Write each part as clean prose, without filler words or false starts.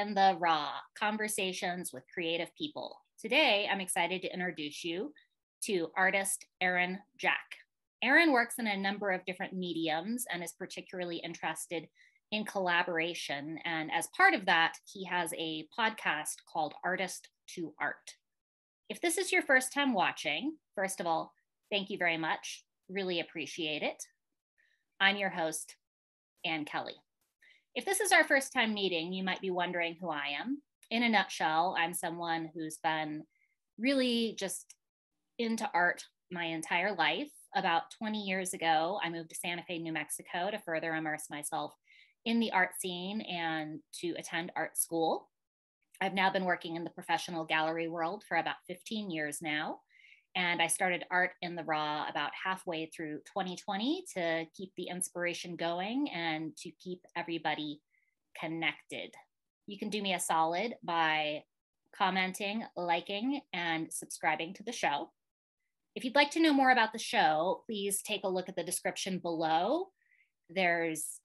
in the Raw, conversations with creative people. Today, I'm excited to introduce you to artist Aaron Jack. Aaron works in a number of different mediums and is particularly interested in collaboration. And as part of that, he has a podcast called Artist to Art. If this is your first time watching, first of all, thank you very much. Really appreciate it. I'm your host, Ann Kelly. If this is our first time meeting, you might be wondering who I am. In a nutshell, I'm someone who's been really just into art my entire life. About 20 years ago, I moved to Santa Fe, New Mexico to further immerse myself in the art scene and to attend art school. I've now been working in the professional gallery world for about 15 years now. And I started Art in the Raw about halfway through 2020 to keep the inspiration going and to keep everybody connected. You can do me a solid by commenting, liking, and subscribing to the show. If you'd like to know more about the show, please take a look at the description below. There's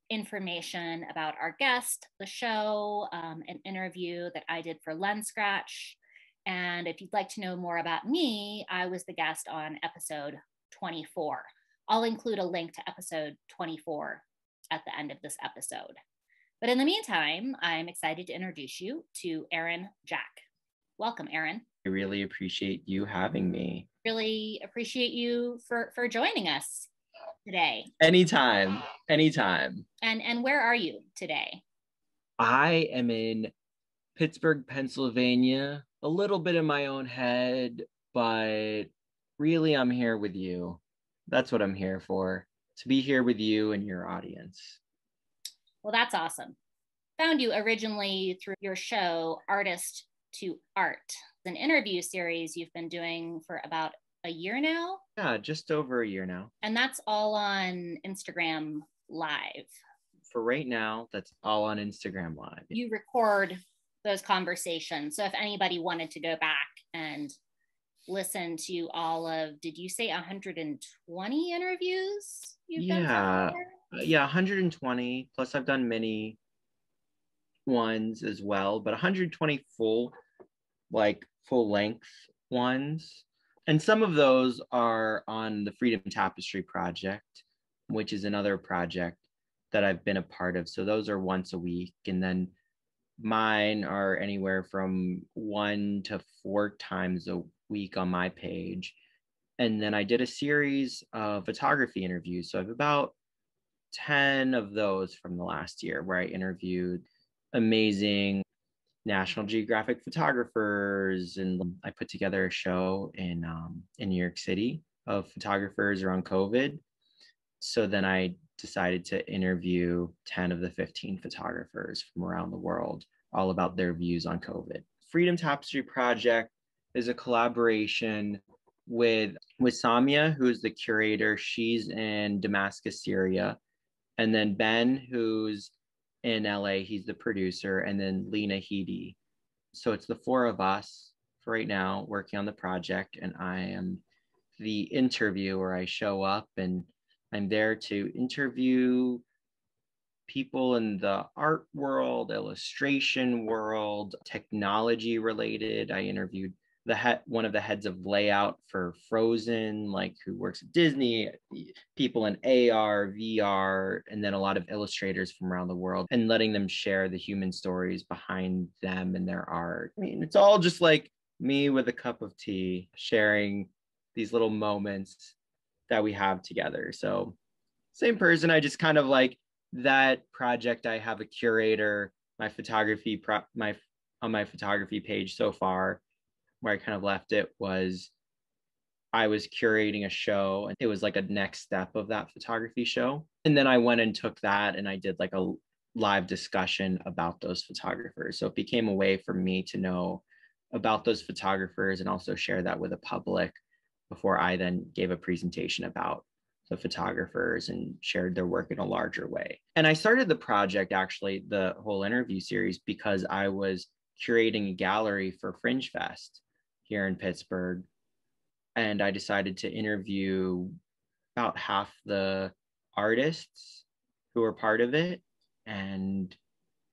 information about our guest, the show, an interview that I did for Lens Scratch. And if you'd like to know more about me, I was the guest on episode 24. I'll include a link to episode 24 at the end of this episode. But in the meantime, I'm excited to introduce you to Aaron Jack. Welcome, Aaron. I really appreciate you having me. Really appreciate you for joining us today. Anytime. And where are you today? I am in Pittsburgh, Pennsylvania. A little bit in my own head, but really I'm here with you. That's what I'm here for, to be here with you and your audience. Well, that's awesome. Found you originally through your show, Artist to Art, an interview series you've been doing for about a year now? Yeah, just over a year now. And that's all on Instagram Live. For right now, that's all on Instagram Live. You record those conversations. So if anybody wanted to go back and listen to all of, did you say 120 interviews you've done so far? Yeah, 120. Plus I've done many ones as well, but 120 full length ones. And some of those are on the Freedom Tapestry project, which is another project that I've been a part of. So those are once a week. And then mine are anywhere from 1 to 4 times a week on my page. And then I did a series of photography interviews. So I have about 10 of those from the last year where I interviewed amazing National Geographic photographers. And I put together a show in New York City of photographers around COVID. So then I decided to interview 10 of the 15 photographers from around the world, all about their views on COVID. Freedom Tapestry Project is a collaboration with Samia, who's the curator. She's in Damascus, Syria. And then Ben, who's in LA, he's the producer. And then Lena Heedy. So it's the 4 of us for right now working on the project. And I am the interviewer. I show up and I'm there to interview people in the art world, illustration world, technology related. I interviewed one of the heads of layout for Frozen, who works at Disney, people in AR, VR, and then a lot of illustrators from around the world, and letting them share the human stories behind them and their art. I mean, it's all just like me with a cup of tea, sharing these little moments that we have together. So same person, I just kind of that project. I have a curator, my photography on my photography page so far. Where I kind of left it was I was curating a show, and it was like a next step of that photography show. And then I went and took that and I did a live discussion about those photographers. So it became a way for me to know about those photographers and also share that with the public before I then gave a presentation about the photographers and shared their work in a larger way. And I started the project, actually, the whole interview series, because I was curating a gallery for Fringe Fest here in Pittsburgh. And I decided to interview about half the artists who were part of it. And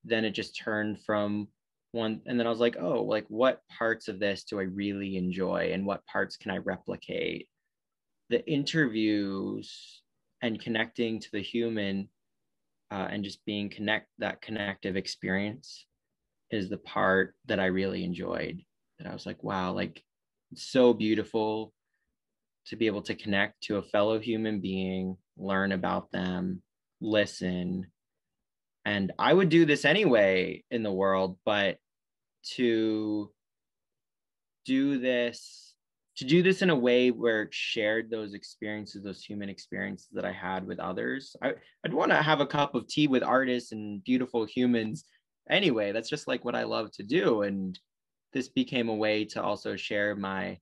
then it just turned from one, and then I was like, oh, like what parts of this do I really enjoy and what parts can I replicate? The interviews and connecting to the human, and just being that connective experience is the part that I really enjoyed. That I was like, wow, like it's so beautiful to be able to connect to a fellow human being, learn about them, listen. And I would do this anyway in the world, but to do this in a way where it shared those experiences, those human experiences that I had with others. I'd want to have a cup of tea with artists and beautiful humans anyway. That's just like what I love to do. And this became a way to also share my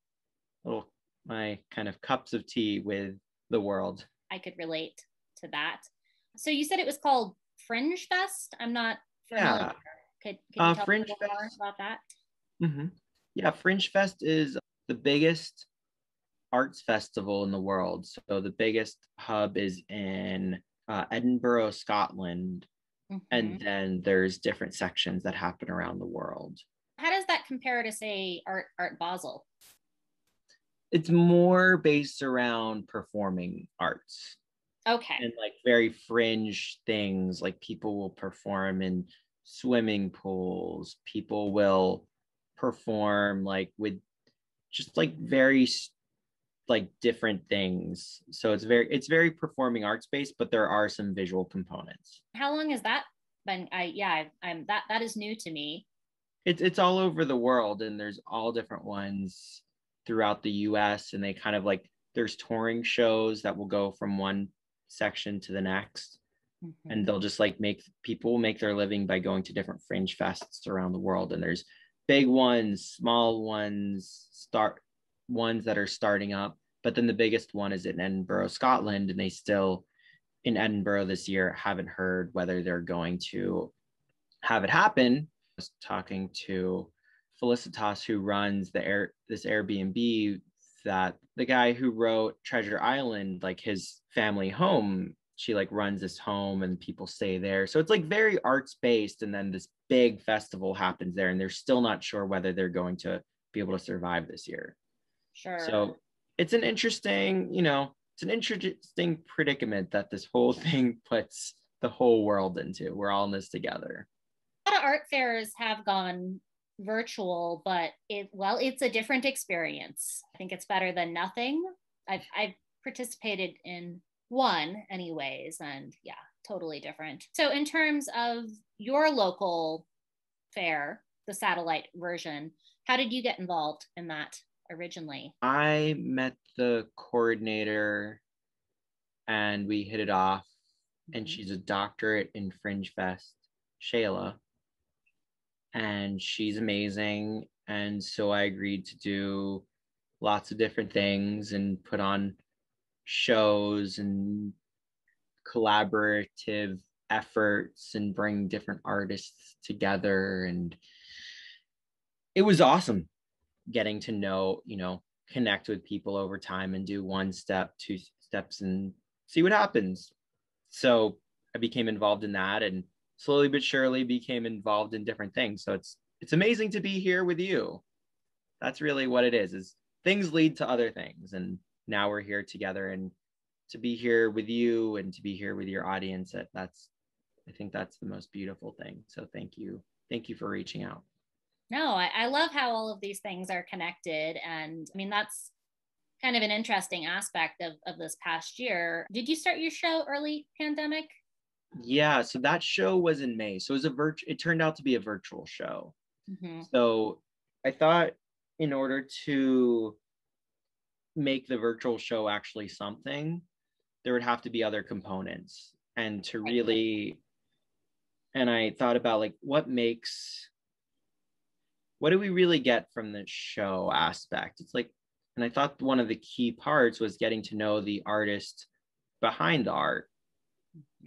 kind of cups of tea with the world. I could relate to that. So you said it was called Fringe Fest? I'm not familiar. Yeah. Could you tell Fringe me a little more Fest. about that? Mm-hmm. Yeah, Fringe Fest is the biggest arts festival in the world. So the biggest hub is in Edinburgh, Scotland, and then there's different sections that happen around the world. How does that compare to, say, Art Basel? It's more based around performing arts. Okay. And like very fringe things, like people will perform in swimming pools. People will perform like with just like very like different things. So it's very performing arts based, but there are some visual components. How long has that been? I'm that is new to me. It's all over the world, and there's all different ones throughout the US, and they kind of like there's touring shows that will go from one section to the next. And they'll just like make their living by going to different fringe fests around the world. And there's big ones, small ones, ones that are starting up. But then the biggest one is in Edinburgh, Scotland, and they still in Edinburgh this year haven't heard whether they're going to have it happen. I was talking to Philosophies, who runs this Airbnb, that the guy who wrote Treasure Island, like his family home, she like runs this home and people stay there. So it's like very arts based. And then this big festival happens there, and they're still not sure whether they're going to be able to survive this year. Sure. So it's an interesting, predicament that this whole thing puts the whole world into. We're all in this together. A lot of art fairs have gone virtual, but it's a different experience. I think it's better than nothing. I've participated in one anyways, and yeah, totally different. So in terms of your local fair, the satellite version, how did you get involved in that originally? I met the coordinator and we hit it off, and she's a doctorate in Fringe Fest, Shayla, and she's amazing. And so I agreed to do lots of different things and put on shows and collaborative efforts and bring different artists together. And it was awesome getting to know, connect with people over time and do 1 step, 2 steps and see what happens. So I became involved in that, and slowly but surely became involved in different things. So it's amazing to be here with you. That's really what it is things lead to other things. And now we're here together, and to be here with you and to be here with your audience, I think that's the most beautiful thing. So thank you for reaching out. No, I love how all of these things are connected. And I mean, that's kind of an interesting aspect of this past year. Did you start your show early pandemic? Yeah, so that show was in May. So it turned out to be a virtual show. So I thought in order to make the virtual show actually something, there would have to be other components. And I thought about like what do we really get from the show aspect? It's like, and I thought one of the key parts was getting to know the artist behind the art.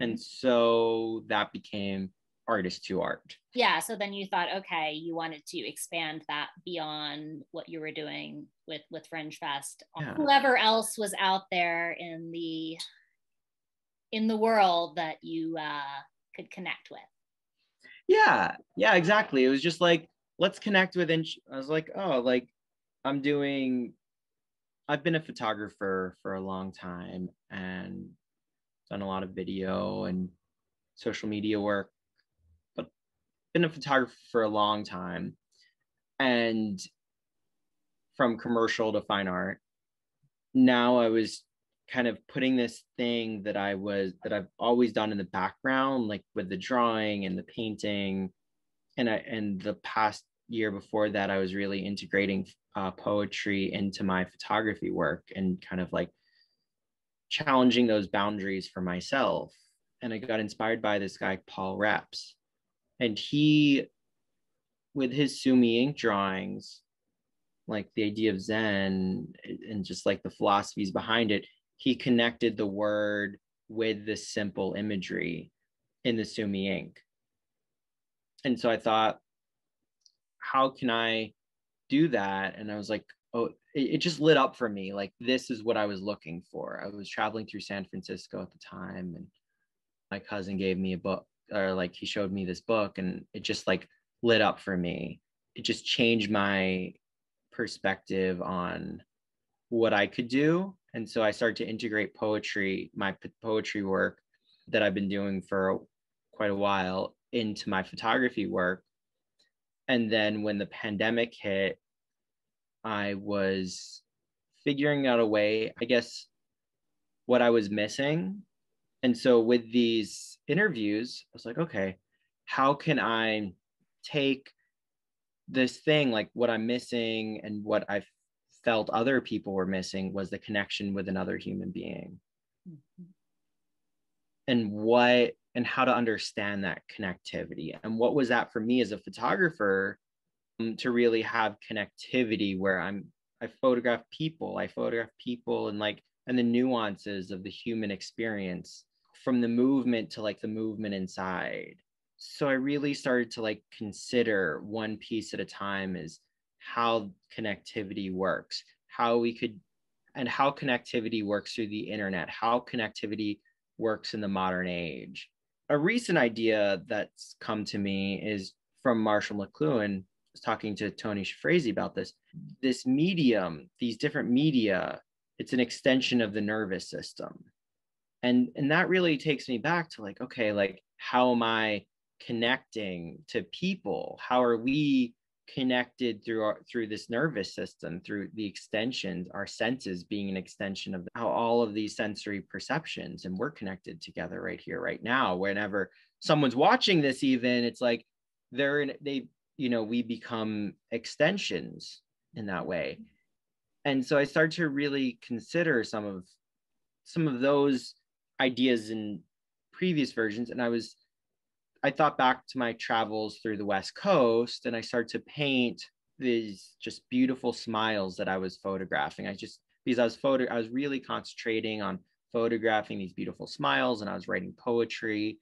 And so that became Artist to Art. Yeah. So then you thought, okay, you wanted to expand that beyond what you were doing with Fringe Fest. Yeah. Whoever else was out there in the world that you could connect with. Yeah, exactly. It was just like, let's connect with, and I was like, oh, like I've been a photographer for a long time and done a lot of video and social media work, but been a photographer for a long time, and from commercial to fine art. Now I was kind of putting this thing that I've always done in the background, like with the drawing and the painting, and the past year before that, I was really integrating poetry into my photography work and kind of like challenging those boundaries for myself. And I got inspired by this guy, Paul Reps. And he, with his Sumi ink drawings, like the idea of Zen and just like the philosophies behind it, he connected the word with the simple imagery in the Sumi ink. And so I thought, how can I do that? And I was like, oh, it just lit up for me. Like, this is what I was looking for. I was traveling through San Francisco at the time, and my cousin gave me a book, or like he showed me this book, and it just like lit up for me. It just changed my perspective on what I could do. And so I started to integrate poetry, my poetry work that I've been doing for quite a while, into my photography work. And then when the pandemic hit, I was figuring out a way, I guess, what I was missing. And so with these interviews, I was like, okay, how can I take this thing, like what I'm missing and what I felt other people were missing was the connection with another human being. Mm-hmm. And how to understand that connectivity. And what was that for me as a photographer, to really have connectivity where I photograph people and the nuances of the human experience, from the movement to like the movement inside. So I really started to like consider one piece at a time is how connectivity works, how connectivity works through the internet, how connectivity works in the modern age. A recent idea that's come to me is from Marshall McLuhan. I was talking to Tony Shafrazy about this medium, these different media, it's an extension of the nervous system. And that really takes me back to like, okay, like how am I connecting to people? How are we connected through this nervous system, through the extensions, our senses being an extension of how all of these sensory perceptions, and we're connected together right here, right now. Whenever someone's watching this, even, it's like we become extensions in that way. And so I started to really consider some of those ideas in previous versions. And I thought back to my travels through the West Coast, and I started to paint these just beautiful smiles that I was photographing. Because I was really concentrating on photographing these beautiful smiles, and I was writing poetry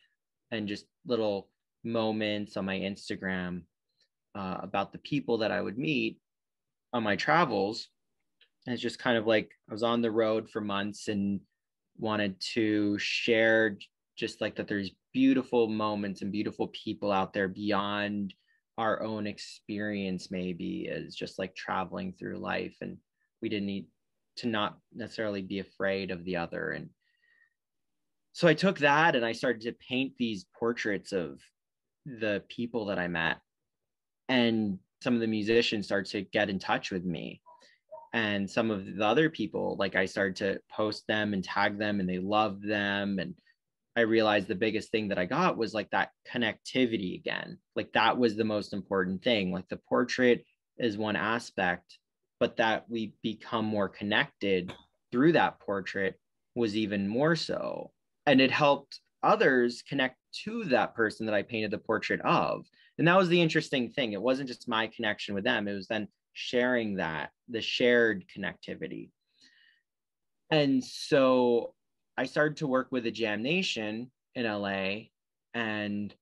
and just little moments on my Instagram about the people that I would meet on my travels. And it's just kind of like I was on the road for months and wanted to share just like that there's beautiful moments and beautiful people out there beyond our own experience, maybe, as just like traveling through life. And we didn't need to not necessarily be afraid of the other. And so I took that and I started to paint these portraits of the people that I met. And some of the musicians started to get in touch with me. And some of the other people, like I started to post them and tag them, and they loved them. And I realized the biggest thing that I got was like that connectivity again. Like that was the most important thing. Like the portrait is one aspect, but that we become more connected through that portrait was even more so. And it helped others connect to that person that I painted the portrait of. And that was the interesting thing. It wasn't just my connection with them. It was then sharing the shared connectivity. And so I started to work with a Jam Nation in LA, and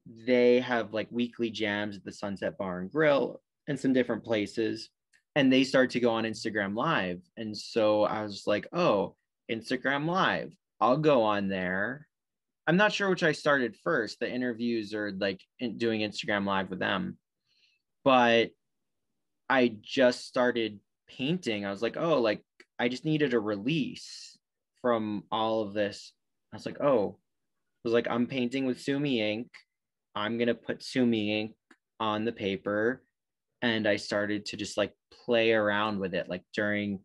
they have like weekly jams at the Sunset Bar and Grill and some different places. And they start to go on Instagram Live. And so I was like, oh, Instagram Live, I'll go on there I'm not sure which I started first, the interviews or like doing Instagram live with them, but I just started painting. I was like, oh, like I just needed a release from all of this. I was like, oh, I was like, I'm painting with Sumi ink. I'm going to put Sumi ink on the paper. And I started to just like play around with it, like during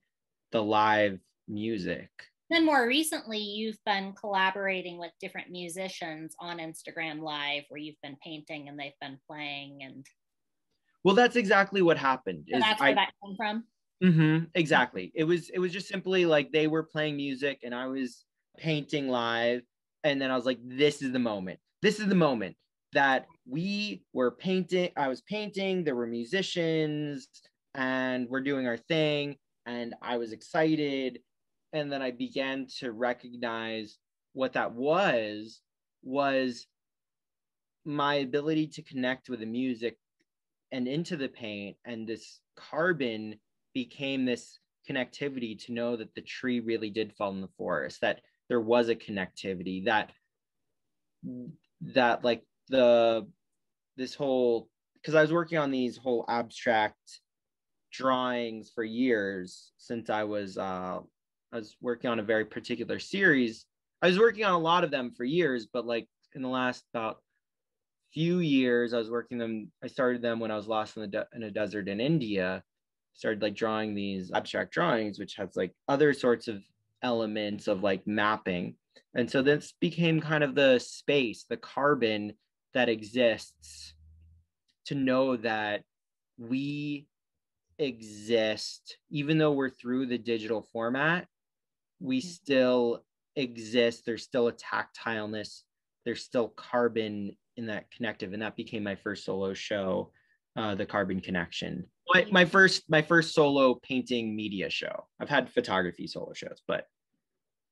the live music. Then more recently, you've been collaborating with different musicians on Instagram Live where you've been painting and they've been playing. And well, that's exactly what happened. so that's where that came from. Exactly. It was just simply like they were playing music and I was painting live. And then I was like, this is the moment. This is the moment that we were painting. I was painting, there were musicians, and we're doing our thing. And I was excited. And then I began to recognize what that was my ability to connect with the music and into the paint, and this carbon became this connectivity to know that the tree really did fall in the forest, that there was a connectivity, that like this whole, because I was working on these whole abstract drawings for years since I was working on a very particular series. I was working on a lot of them for years, but like in the last about few years, I started them when I was lost in a desert in India. Started like drawing these abstract drawings, which has like other sorts of elements of like mapping. And so this became kind of the space, the carbon that exists to know that we exist, even though we're through the digital format, we still exist. There's still a tactileness, there's still carbon in that connective. And that became my first solo show, the Carbon Connection. My first solo painting media show. I've had photography solo shows, but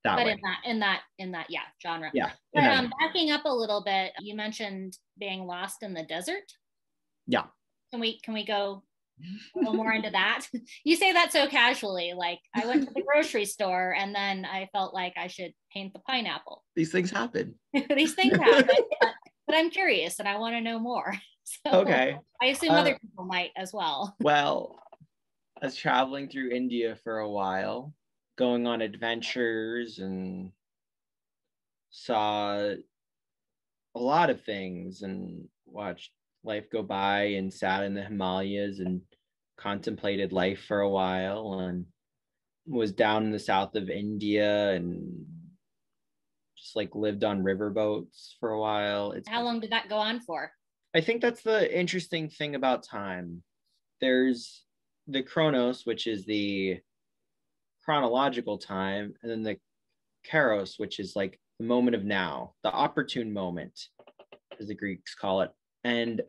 in that yeah, genre. Yeah. But backing up a little bit, you mentioned being lost in the desert. Yeah. Can we go a little more into that? You say that so casually, like I went to the grocery store and then I felt like I should paint the pineapple. These things happen. These things happen, but I'm curious and I want to know more. So okay. I assume other people might as well. Well, I was traveling through India for a while, going on adventures, and saw a lot of things and watched life go by, and sat in the Himalayas and contemplated life for a while, and was down in the south of India and just like lived on riverboats for a while. How long did that go on for? I think that's the interesting thing about time. There's the chronos, which is the chronological time, and then the kairos, which is like the moment of now, the opportune moment, as the Greeks call it. And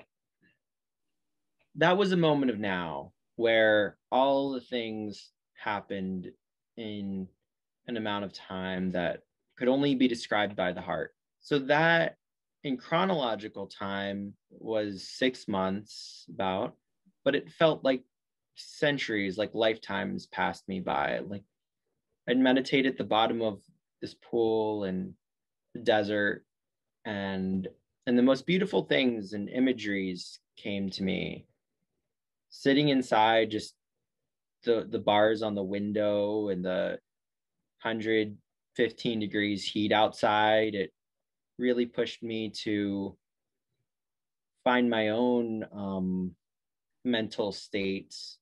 that was a moment of now where all the things happened in an amount of time that could only be described by the heart. So that in chronological time was 6 months about, but it felt like centuries, like lifetimes passed me by. Like I'd meditate at the bottom of this pool in the desert, and the most beautiful things and imageries came to me. Sitting inside, just the bars on the window and the 115 degrees heat outside, it really pushed me to find my own mental states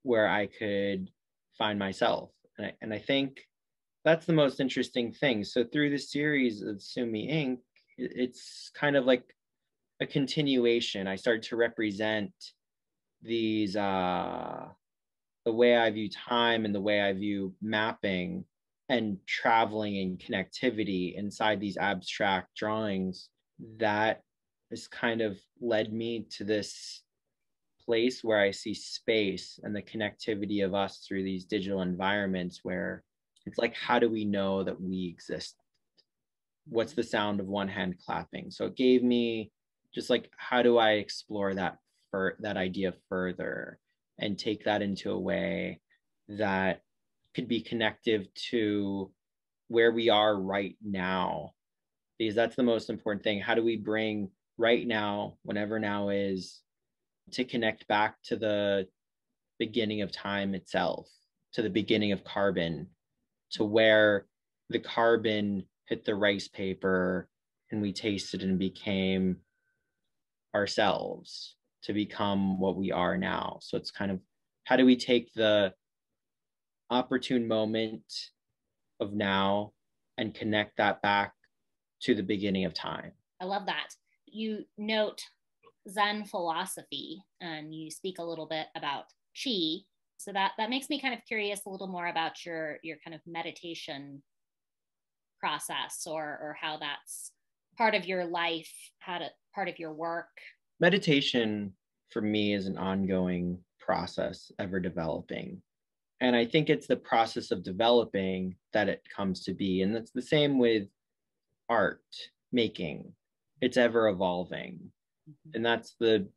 where I could find myself. And I think that's the most interesting thing. So through the series of Sumi Inc., it's kind of like a continuation. I started to represent these, the way I view time and the way I view mapping and traveling and connectivity inside these abstract drawings. That has kind of led me to this place where I see space and the connectivity of us through these digital environments, where it's like, how do we know that we exist? What's the sound of one hand clapping? So it gave me just like, how do I explore that idea further and take that into a way that could be connective to where we are right now, because that's the most important thing. How do we bring right now, whenever now is, to connect back to the beginning of time itself, to the beginning of carbon, to where the carbon hit the rice paper and we tasted and became ourselves to become what we are now. So it's kind of, how do we take the opportune moment of now and connect that back to the beginning of time? I love that. You note Zen philosophy and you speak a little bit about Qi. So that makes me kind of curious a little more about your kind of meditation process, or how that's part of your life, part of your work. Meditation for me is an ongoing process, ever developing. And I think it's the process of developing that it comes to be. And that's the same with art making. It's ever evolving. And that's the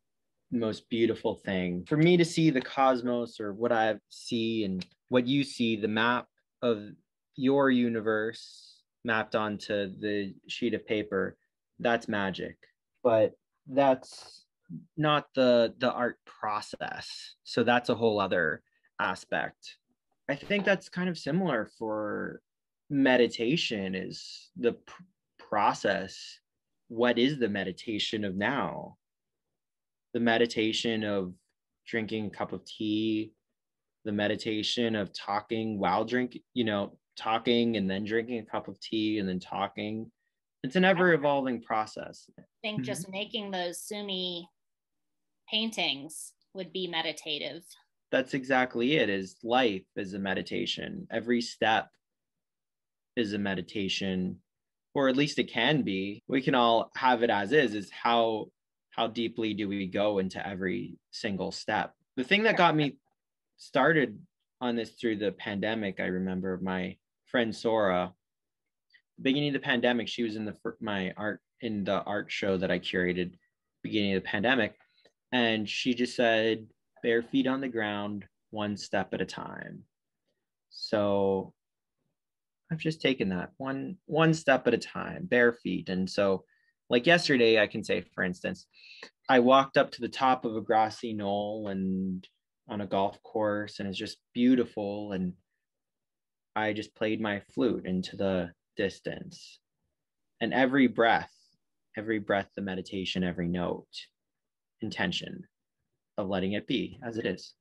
most beautiful thing. For me to see the cosmos, or what I see and what you see, the map of your universe mapped onto the sheet of paper, that's magic. But that's not the art process. So that's a whole other aspect. I think that's kind of similar for meditation, is the process. What is the meditation of now? The meditation of drinking a cup of tea, the meditation of talking while drinking, talking and then drinking a cup of tea and then talking. It's an ever evolving process. I think just making those Sumi paintings would be meditative. That's exactly it. Is life is a meditation. Every step is a meditation, or at least it can be. We can all have it as is how deeply do we go into every single step. The thing that got me started on this through the pandemic, I remember my friend Sora, beginning of the pandemic, she was in the art show that I curated beginning of the pandemic, and she just said, bare feet on the ground, one step at a time. So I've just taken that one step at a time, bare feet. And so, like yesterday, I can say, for instance, I walked up to the top of a grassy knoll and on a golf course, and it's just beautiful. And I just played my flute into the distance. And every breath, the meditation, every note, intention of letting it be as it is.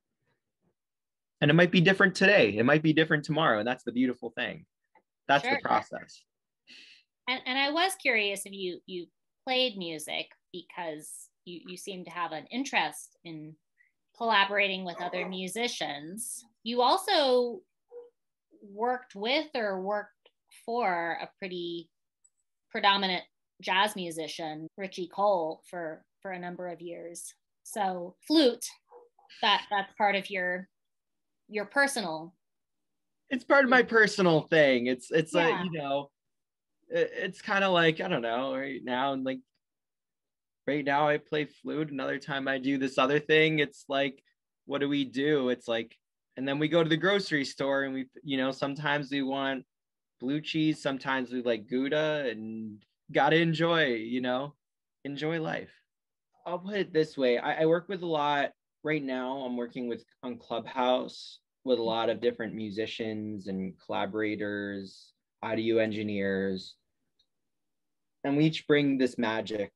And it might be different today. It might be different tomorrow. And that's the beautiful thing. That's the process. And I was curious if you played music, because you seem to have an interest in collaborating with other musicians. You also worked with or worked for a pretty predominant jazz musician, Richie Cole, for a number of years. So flute, that's part of your personal. It's part of my personal thing. It's it's kind of like, I don't know, right now I play flute. Another time I do this other thing. It's like, what do we do? It's like, and then we go to the grocery store and we, sometimes we want blue cheese, sometimes we like Gouda, and gotta enjoy life. I'll put it this way. I work with a lot right now. I'm working on Clubhouse with a lot of different musicians and collaborators, audio engineers, and we each bring this magic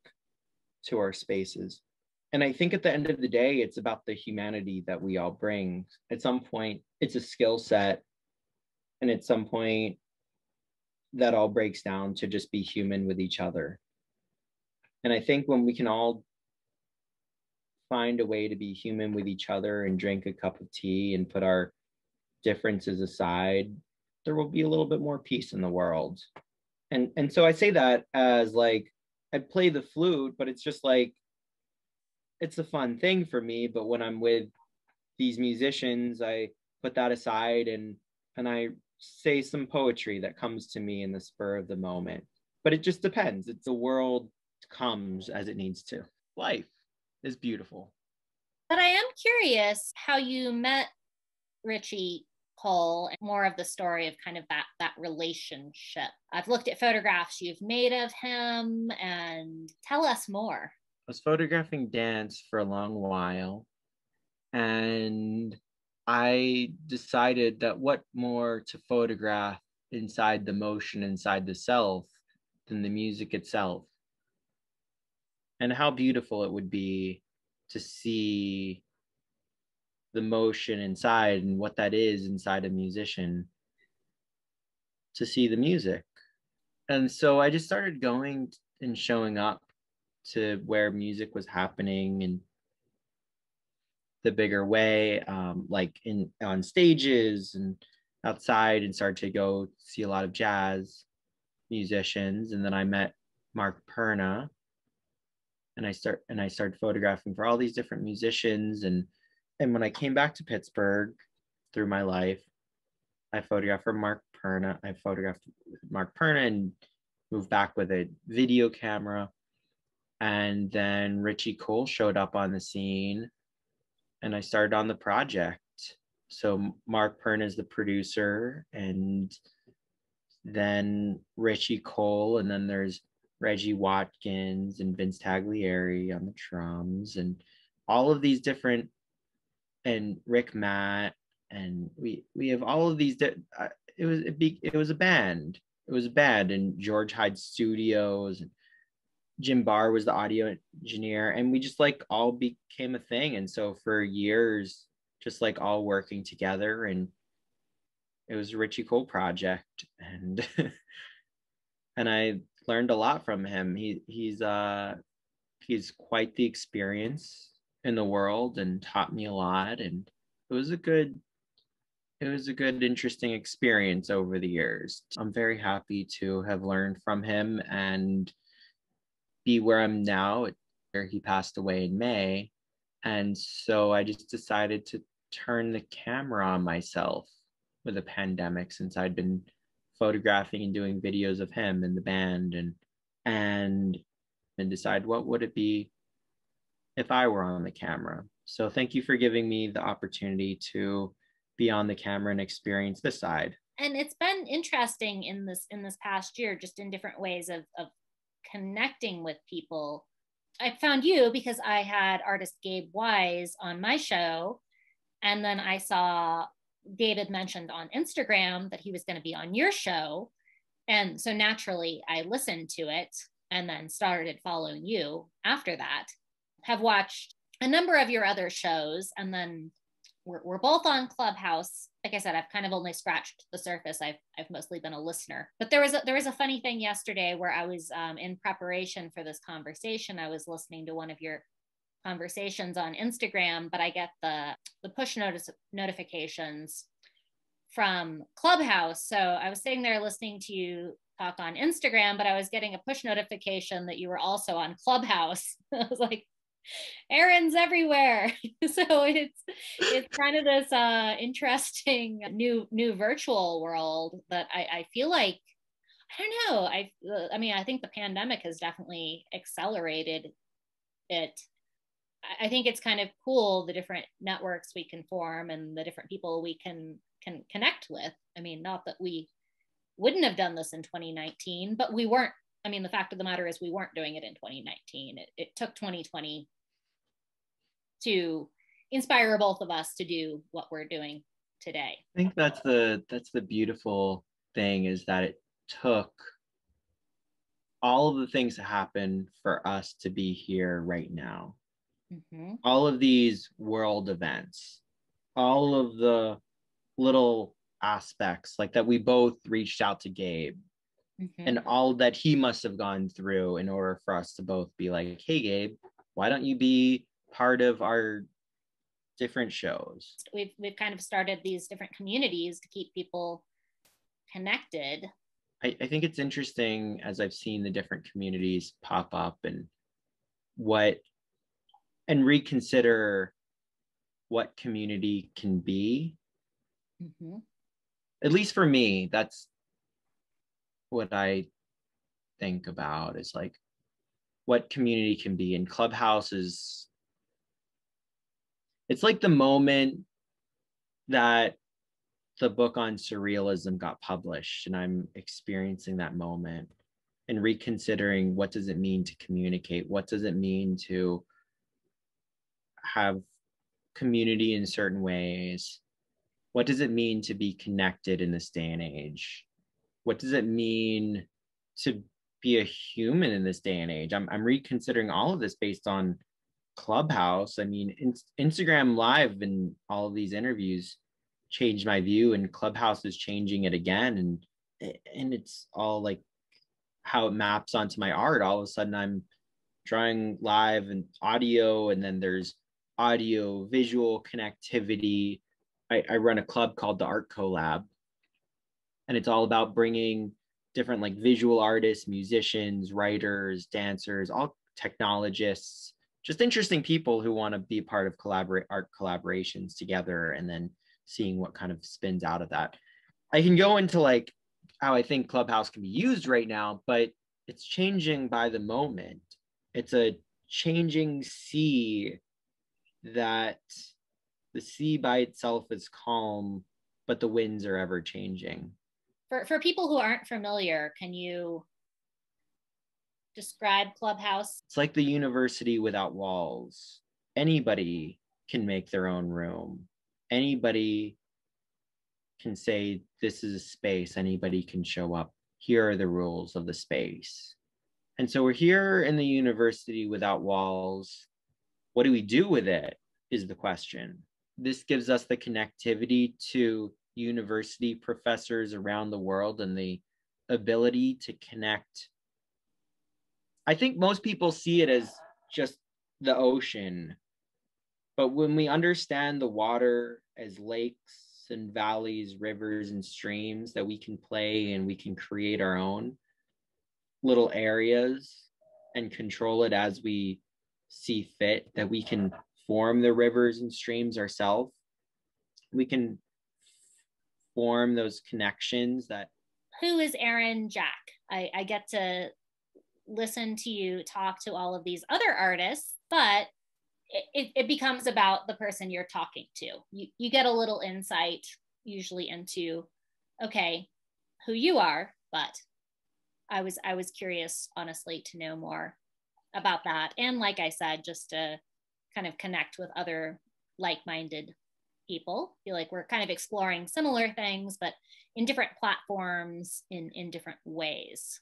to our spaces. And I think at the end of the day, it's about the humanity that we all bring. At some point, it's a skill set, and at some point, that all breaks down to just be human with each other. And I think when we can all find a way to be human with each other and drink a cup of tea and put our differences aside, there will be a little bit more peace in the world. And so I say that as like, I play the flute, but it's just like, it's a fun thing for me. But when I'm with these musicians, I put that aside and I say some poetry that comes to me in the spur of the moment. But it just depends. It's the world comes as it needs to. Life is beautiful. But I am curious how you met Richie Cole, and more of the story of kind of that relationship. I've looked at photographs you've made of him, and tell us more. I was photographing dance for a long while, and I decided that what more to photograph inside the motion, inside the self, than the music itself. And how beautiful it would be to see the motion inside and what that is inside a musician, to see the music. And so I just started going and showing up to where music was happening in the bigger way, like on stages and outside, and started to go see a lot of jazz musicians. And then I met Mark Perna, and I started photographing for all these different musicians. And when I came back to Pittsburgh through my life, I photographed for Mark Perna. I photographed Mark Perna and moved back with a video camera. And then Richie Cole showed up on the scene, and I started on the project. So Mark Perna is the producer, and then Richie Cole, and then there's Reggie Watkins and Vince Taglieri on the drums, and all of these different, and Rick Matt, and we have all of these. It was a band. It was a band, and George Hyde Studios, and Jim Barr was the audio engineer, and we just like all became a thing. And so for years, just like all working together, and it was a Richie Cole project, and and I learned a lot from him. He's quite the experience in the world, and taught me a lot, and it was a good interesting experience over the years. I'm very happy to have learned from him and be where I'm now. He passed away in May, and so I just decided to turn the camera on myself with the pandemic, since I'd been photographing and doing videos of him and the band, and decide what would it be if I were on the camera. So thank you for giving me the opportunity to be on the camera and experience this side. And it's been interesting in this past year, just in different ways of connecting with people. I found you because I had artist Gabe Wise on my show, and then I saw David mentioned on Instagram that he was going to be on your show, and so naturally I listened to it and then started following you after that. Have watched a number of your other shows, and then we're both on Clubhouse. Like I said, I've kind of only scratched the surface. I've mostly been a listener. But there was a funny thing yesterday where I was in preparation for this conversation. I was listening to one of your conversations on Instagram, but I get the push notifications from Clubhouse. So I was sitting there listening to you talk on Instagram, but I was getting a push notification that you were also on Clubhouse. I was like, Erin's everywhere. So it's kind of this interesting new virtual world that I feel like, I don't know. I mean, I think the pandemic has definitely accelerated it. I think it's kind of cool, the different networks we can form and the different people we can connect with. I mean, not that we wouldn't have done this in 2019, but we weren't. I mean, the fact of the matter is we weren't doing it in 2019. It took 2020 to inspire both of us to do what we're doing today. I think that's the beautiful thing, is that it took all of the things to happen for us to be here right now. Mm-hmm. All of these world events, all of the little aspects, like that we both reached out to Gabe, mm-hmm. and all that he must have gone through in order for us to both be like, hey Gabe, why don't you be part of our different shows? We've kind of started these different communities to keep people connected. I think it's interesting, as I've seen the different communities pop up, and reconsider what community can be. Mm-hmm. At least for me, that's what I think about, is like what community can be. And Clubhouse is, it's like the moment that the book on surrealism got published, and I'm experiencing that moment and reconsidering, what does it mean to communicate? What does it mean to have community in certain ways? What does it mean to be connected in this day and age? What does it mean to be a human in this day and age? I'm reconsidering all of this based on Clubhouse. I mean, Instagram Live and all of these interviews changed my view, and Clubhouse is changing it again. And it's all like how it maps onto my art. All of a sudden I'm drawing live and audio, and then there's audio visual connectivity. I run a club called the Art Collab, and it's all about bringing different like visual artists, musicians, writers, dancers, all technologists, just interesting people who want to be a part of art collaborations together, and then seeing what kind of spins out of that. I can go into like how I think Clubhouse can be used right now, but it's changing by the moment. It's a changing sea that the sea by itself is calm, but the winds are ever changing. For people who aren't familiar, can you describe Clubhouse? It's like the university without walls. Anybody can make their own room. Anybody can say, this is a space. Anybody can show up. Here are the rules of the space. And so we're here in the university without walls. What do we do with it is the question. This gives us the connectivity to university professors around the world and the ability to connect. I think most people see it as just the ocean, but when we understand the water as lakes and valleys, rivers and streams, that we can play and we can create our own little areas and control it as we see fit, that we can form the rivers and streams ourselves. We can form those connections. That who is Aaron Jack? I get to listen to you talk to all of these other artists, but it becomes about the person you're talking to. You get a little insight usually into, okay, who you are, but I was curious, honestly, to know more about that. And like I said, just to kind of connect with other like-minded people. I feel like we're kind of exploring similar things, but in different platforms, in different ways.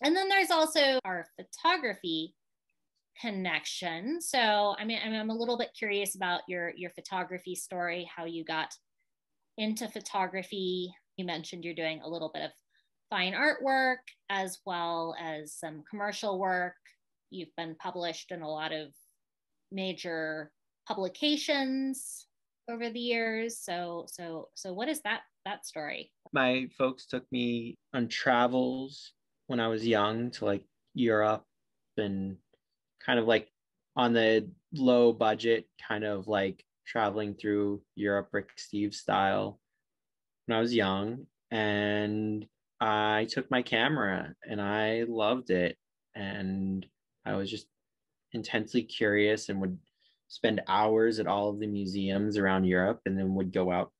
And then there's also our photography connection. So, I mean, I'm a little bit curious about your photography story, how you got into photography. You mentioned you're doing a little bit of fine artwork as well as some commercial work. You've been published in a lot of major publications over the years. So what is that story? My folks took me on travels when I was young to like Europe, and kind of like on the low budget, kind of like traveling through Europe, Rick Steve style, when I was young. And I took my camera and I loved it. And I was just intensely curious and would spend hours at all of the museums around Europe, and then would go out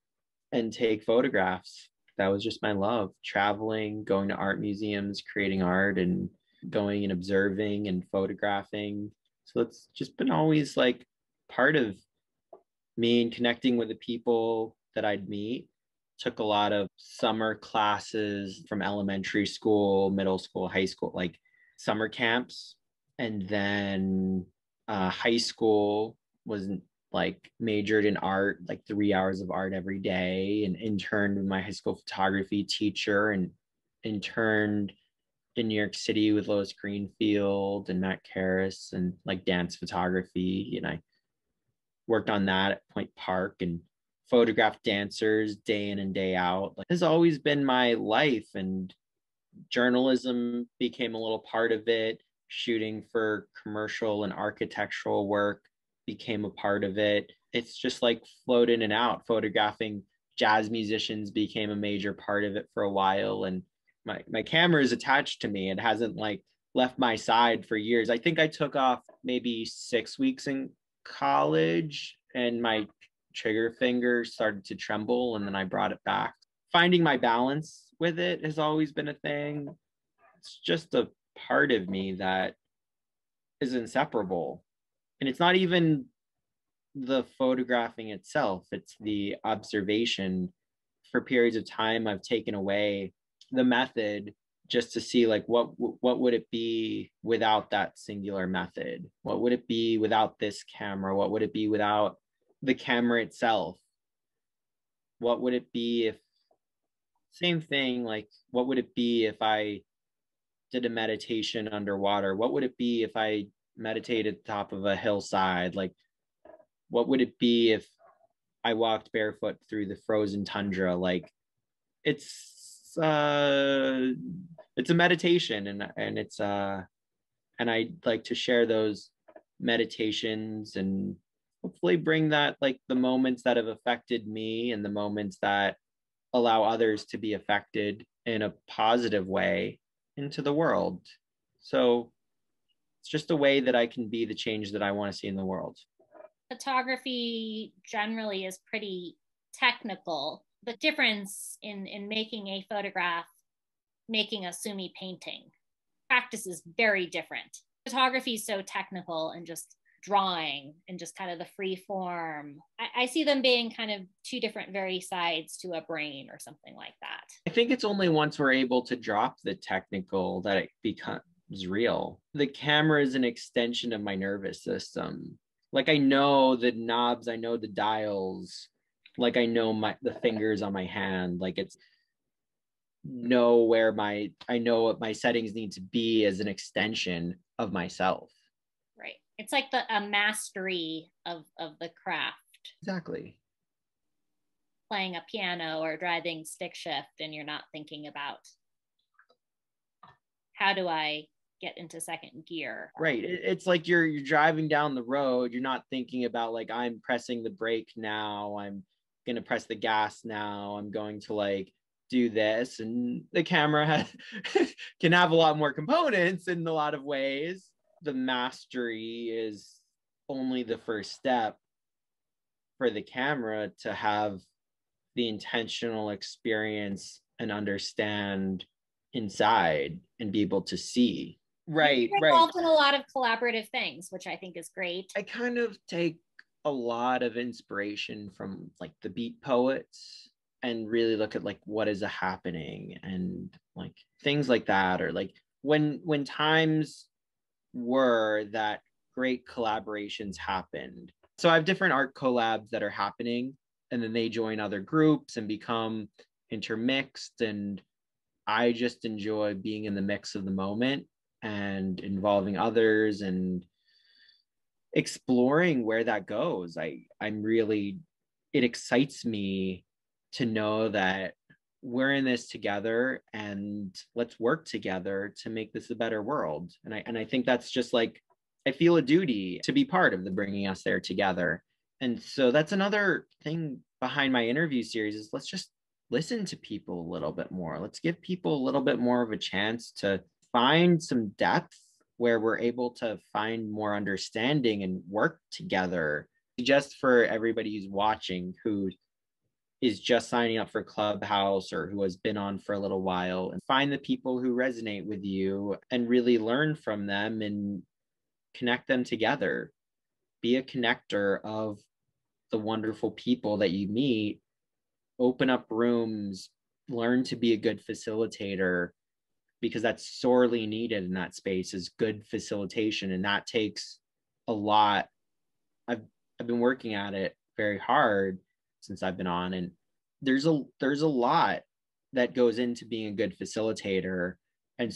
and take photographs. That was just my love, traveling, going to art museums, creating art, and going and observing and photographing. So it's just been always like part of me, and connecting with the people that I'd meet. Took a lot of summer classes from elementary school, middle school, high school, like summer camps. And then high school was like majored in art, like 3 hours of art every day, and interned with my high school photography teacher, and interned in New York City with Lois Greenfield and Matt Karras, and like dance photography. And I worked on that at Point Park and photographed dancers day in and day out. Like, has always been my life, and journalism became a little part of it. Shooting for commercial and architectural work became a part of it. It's just like flowed in and out. Photographing jazz musicians became a major part of it for a while. And my camera is attached to me. It hasn't like left my side for years. I think I took off maybe 6 weeks in college, and my trigger finger started to tremble, and then I brought it back. Finding my balance with it has always been a thing. It's just a part of me that is inseparable. And it's not even the photographing itself, it's the observation. For periods of time, I've taken away the method just to see like what would it be without that singular method? What would it be without this camera? What would it be without the camera itself? What would it be if, same thing, like what would it be if I did a meditation underwater? What would it be if I meditated at the top of a hillside? Like what would it be if I walked barefoot through the frozen tundra? Like it's a meditation, and it's and I like to share those meditations and hopefully bring that, like the moments that have affected me and the moments that allow others to be affected in a positive way into the world. So it's just a way that I can be the change that I want to see in the world. Photography generally is pretty technical. The difference in making a photograph, making a sumi painting, practice is very different. Photography is so technical and just drawing and just kind of the free form. I see them being kind of two different very sides to a brain or something like that. I think it's only once we're able to drop the technical that it becomes real. The camera is an extension of my nervous system. Like I know the knobs, I know the dials, like I know the fingers on my hand, like it's I know what my settings need to be as an extension of myself. Right. It's like a mastery of the craft. Exactly. Playing a piano or driving stick shift, and you're not thinking about how do I get into second gear. Right. It's like you're driving down the road. You're not thinking about like, I'm pressing the brake now. I'm going to press the gas now. I'm going to like do this. And the camera can have a lot more components in a lot of ways. The mastery is only the first step for the camera to have the intentional experience and understand inside and be able to see. Right. You're involved in a lot of collaborative things, which I think is great. I kind of take a lot of inspiration from like the beat poets and really look at like what is happening and like things like that, or like when times were that great collaborations happened. So I have different art collabs that are happening, and then they join other groups and become intermixed, and I just enjoy being in the mix of the moment and involving others and exploring where that goes. I'm really, it excites me to know that we're in this together and let's work together to make this a better world. And I think that's just like, I feel a duty to be part of the bringing us there together. And so that's another thing behind my interview series is let's just listen to people a little bit more. Let's give people a little bit more of a chance to find some depth where we're able to find more understanding and work together. Just for everybody who's watching, who is just signing up for Clubhouse or who has been on for a little while, and find the people who resonate with you and really learn from them and connect them together. Be a connector of the wonderful people that you meet. Open up rooms, learn to be a good facilitator, because that's sorely needed in that space, is good facilitation. And that takes a lot. I've been working at it very hard since I've been on, and there's a lot that goes into being a good facilitator, and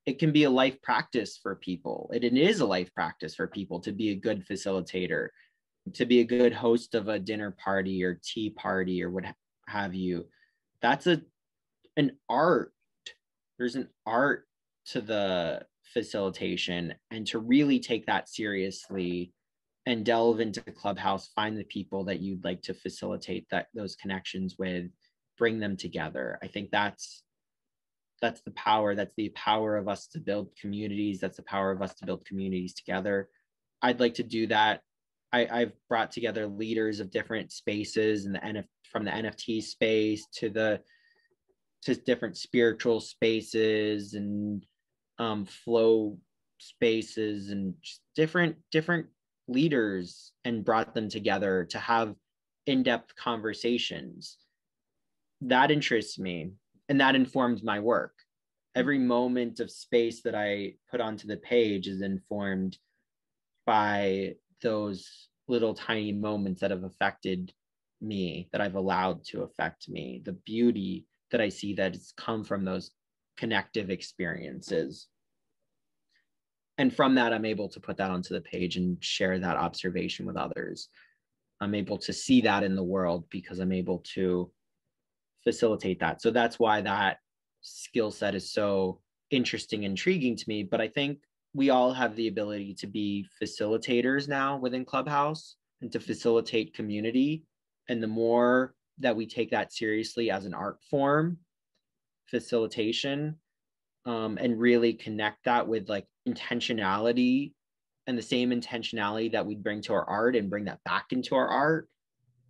it can be a life practice for people. It is a life practice for people to be a good facilitator, to be a good host of a dinner party or tea party or what have you. That's an art. There's an art to the facilitation, and to really take that seriously and delve into Clubhouse, find the people that you'd like to facilitate those connections with, bring them together. I think that's the power. That's the power of us to build communities. That's the power of us to build communities together. I'd like to do that. I've brought together leaders of different spaces and from the NFT space to different spiritual spaces and flow spaces and just different leaders, and brought them together to have in-depth conversations. That interests me, and that informs my work. Every moment of space that I put onto the page is informed by those little tiny moments that have affected me, that I've allowed to affect me, the beauty that I see that has come from those connective experiences. And from that, I'm able to put that onto the page and share that observation with others. I'm able to see that in the world because I'm able to facilitate that. So that's why that skill set is so interesting, intriguing to me. But I think we all have the ability to be facilitators now within Clubhouse and to facilitate community. And the more that we take that seriously as an art form, facilitation, and really connect that with like intentionality, and the same intentionality that we bring to our art and bring that back into our art,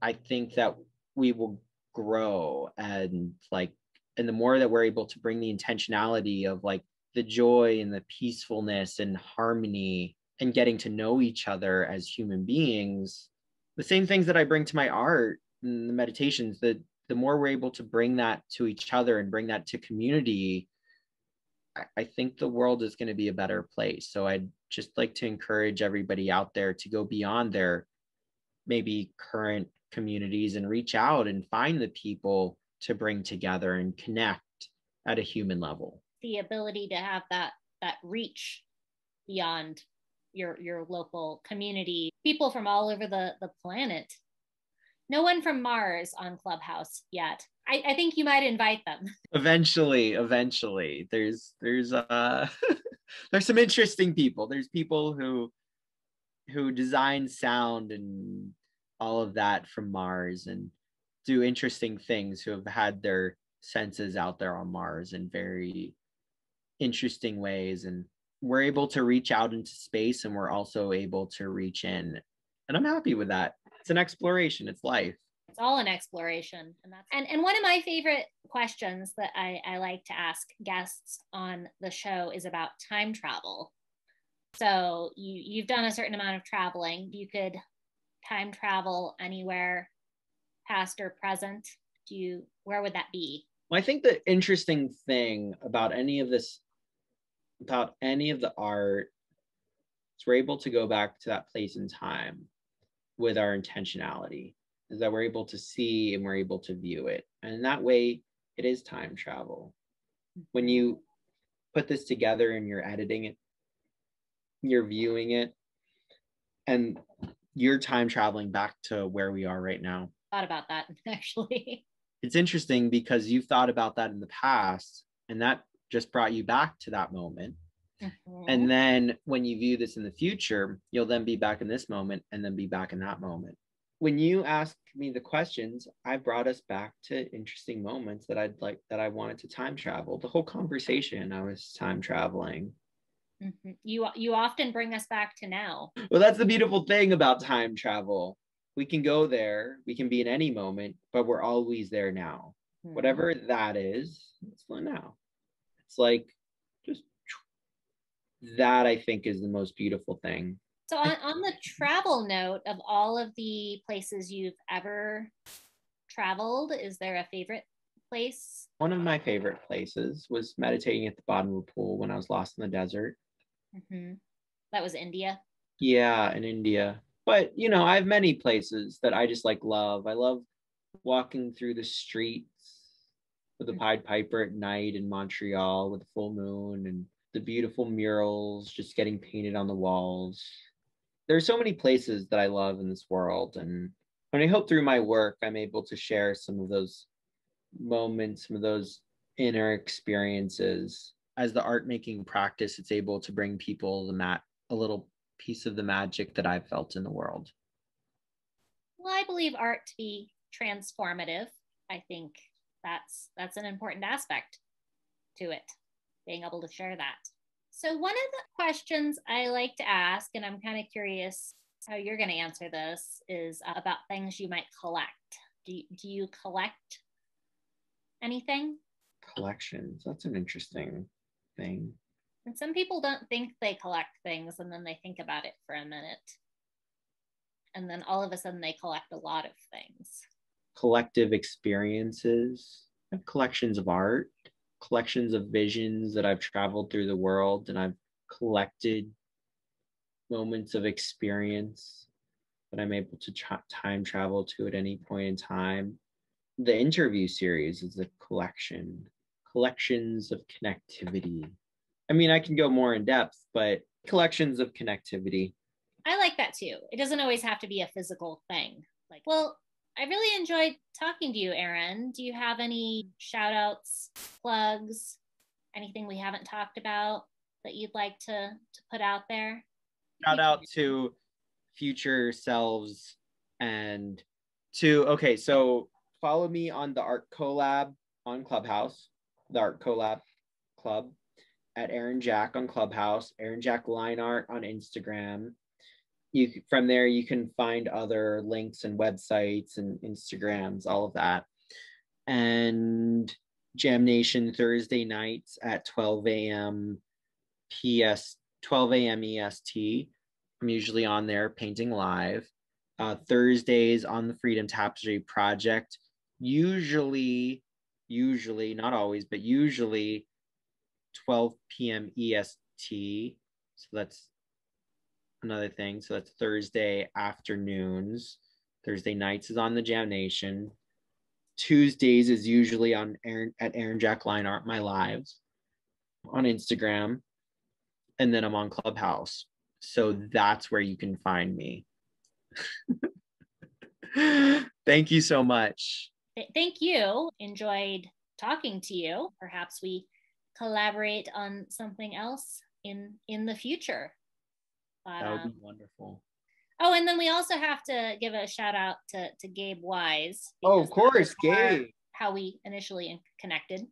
I think that we will grow. And the more that we're able to bring the intentionality of like the joy and the peacefulness and harmony and getting to know each other as human beings, the same things that I bring to my art and the meditations, the more we're able to bring that to each other and bring that to community, I think the world is going to be a better place. So I'd just like to encourage everybody out there to go beyond their maybe current communities and reach out and find the people to bring together and connect at a human level. The ability to have that reach beyond your local community, people from all over the planet. No one from Mars on Clubhouse yet. I think you might invite them. Eventually. There's there's some interesting people. There's people who design sound and all of that from Mars and do interesting things, who have had their senses out there on Mars in very interesting ways. And we're able to reach out into space, and we're also able to reach in. And I'm happy with that. It's an exploration. It's life. It's all an exploration. And one of my favorite questions that I like to ask guests on the show is about time travel. So you've done a certain amount of traveling. You could time travel anywhere, past or present. Where would that be? Well, I think the interesting thing about any of this, about any of the art, is we're able to go back to that place in time with our intentionality, is that we're able to see and we're able to view it. And in that way, it is time travel. When you put this together and you're editing it, you're viewing it, and you're time traveling back to where we are right now. Thought about that, actually. It's interesting because you've thought about that in the past, and that just brought you back to that moment. Mm-hmm. And then when you view this in the future, you'll then be back in this moment and then be back in that moment. When you ask me the questions, I brought us back to interesting moments that I wanted to time travel. The whole conversation, I was time traveling. Mm-hmm. You often bring us back to now. Well, that's the beautiful thing about time travel. We can go there, we can be in any moment, but we're always there now. Mm-hmm. Whatever that is, it's now. It's like just that, I think, is the most beautiful thing. So on the travel note, of all of the places you've ever traveled, is there a favorite place? One of my favorite places was meditating at the bottom of a pool when I was lost in the desert. Mm-hmm. That was India? Yeah, in India. But, I have many places that I just love. I love walking through the streets with the Pied Piper at night in Montreal with the full moon and the beautiful murals just getting painted on the walls. There are so many places that I love in this world. And when I hope through my work, I'm able to share some of those moments, some of those inner experiences. As the art making practice, it's able to bring people a little piece of the magic that I've felt in the world. Well, I believe art to be transformative. I think that's an important aspect to it, being able to share that. So one of the questions I like to ask, and I'm kind of curious how you're going to answer this is about things you might collect. Do you collect anything? Collections. That's an interesting thing. And some people don't think they collect things, and then they think about it for a minute. And then all of a sudden they collect a lot of things. Collective experiences. I have collections of art, collections of visions that I've traveled through the world, and I've collected moments of experience that I'm able to time travel to at any point in time. The interview series is a collections of connectivity. I mean, I can go more in depth, but collections of connectivity. I like that too. It doesn't always have to be a physical thing. Like, well, I really enjoyed talking to you, Erin. Do you have any shout outs, plugs, anything we haven't talked about that you'd like to put out there? Shout out to future selves and okay, so follow me on the Art Collab on Clubhouse, the Art Collab Club, at Aaron Jack on Clubhouse, Aaron Jack Line Art on Instagram. From there, you can find other links and websites and Instagrams, all of that. And Jam Nation Thursday nights at 12 a.m. 12 a.m. EST. I'm usually on there painting live. Thursdays on the Freedom Tapestry Project. Usually, not always, but usually 12 p.m. EST. So that's another thing. So that's Thursday afternoons. Thursday nights is on the Jam Nation. Tuesdays is usually on at Aaron Jack Line Art, my lives on Instagram. And then I'm on Clubhouse. So that's where you can find me. Thank you so much. Thank you. Enjoyed talking to you. Perhaps we collaborate on something else in the future. But, that would be wonderful. Oh, and then we also have to give a shout out to Gabe Wise. Oh, of course, Gabe. How we initially connected.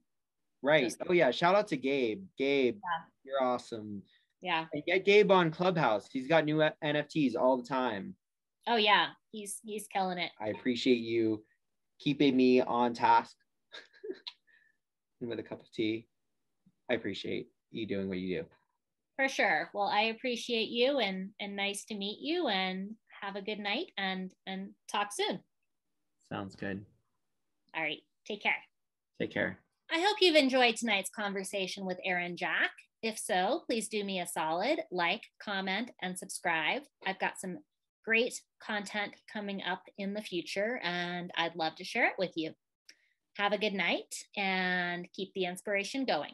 Right. Oh yeah. Shout out to Gabe. Gabe, yeah. You're awesome. Yeah. And get Gabe on Clubhouse. He's got new NFTs all the time. Oh yeah, he's killing it. I appreciate you keeping me on task with a cup of tea. I appreciate you doing what you do. For sure. Well, I appreciate you and nice to meet you, and have a good night and talk soon. Sounds good. All right. Take care. Take care. I hope you've enjoyed tonight's conversation with Aaron Jack. If so, please do me a solid, like, comment, and subscribe. I've got some great content coming up in the future, and I'd love to share it with you. Have a good night and keep the inspiration going.